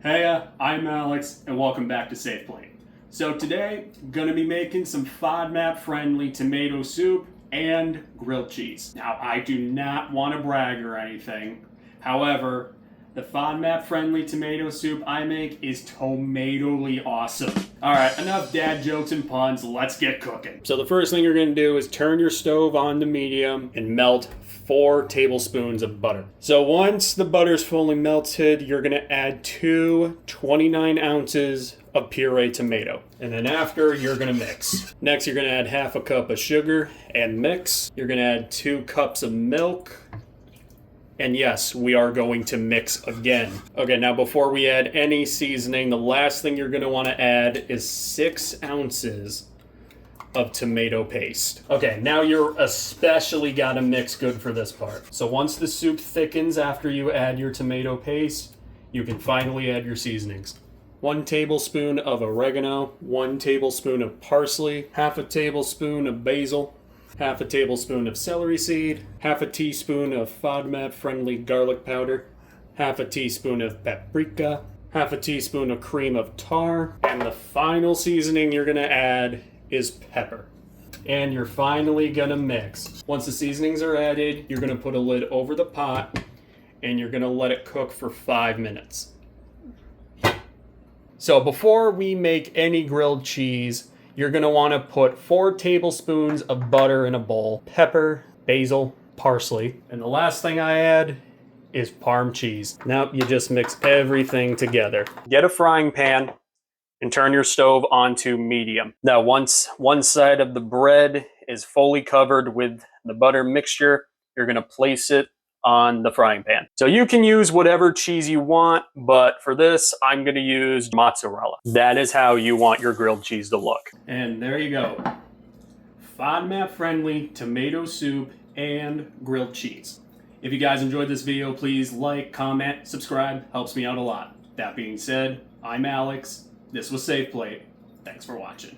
Hey, I'm Alex, and welcome back to Safe Plate. So today, gonna be making some Fodmap friendly tomato soup and grilled cheese. Now, I do not want to brag or anything. However, the Fodmap friendly tomato soup I make is tomatally awesome. Alright, enough dad jokes and puns, let's get cooking. So the first thing you're gonna do is turn your stove on to medium and melt 4 tablespoons of butter. So once the butter's fully melted, you're gonna add 29 ounces of puree tomato. And then after, you're gonna mix. Next, you're gonna add half a cup of sugar and mix. You're gonna add 2 cups of milk. And yes, we are going to mix again. Okay, now before we add any seasoning, the last thing you're gonna wanna add is 6 ounces of tomato paste. Okay, now you're especially gotta mix good for this part. So once the soup thickens after you add your tomato paste, you can finally add your seasonings. 1 tablespoon of oregano, 1 tablespoon of parsley, half a tablespoon of basil, half a tablespoon of celery seed, half a teaspoon of Fodmap friendly garlic powder, half a teaspoon of paprika, half a teaspoon of cream of tar, and the final seasoning you're gonna add is pepper. And you're finally gonna mix. Once the seasonings are added, you're gonna put a lid over the pot and you're gonna let it cook for 5 minutes. So before we make any grilled cheese, you're gonna wanna put 4 tablespoons of butter in a bowl, pepper, basil, parsley, and the last thing I add is Parm cheese. Now you just mix everything together. Get a frying pan and turn your stove onto medium. Now once one side of the bread is fully covered with the butter mixture, you're gonna place it on the frying pan. So you can use whatever cheese you want, but for this, I'm gonna use mozzarella. That is how you want your grilled cheese to look. And there you go. Fodmap friendly tomato soup and grilled cheese. If you guys enjoyed this video, please like, comment, subscribe, helps me out a lot. That being said, I'm Alex. This was Safe Plate. Thanks for watching.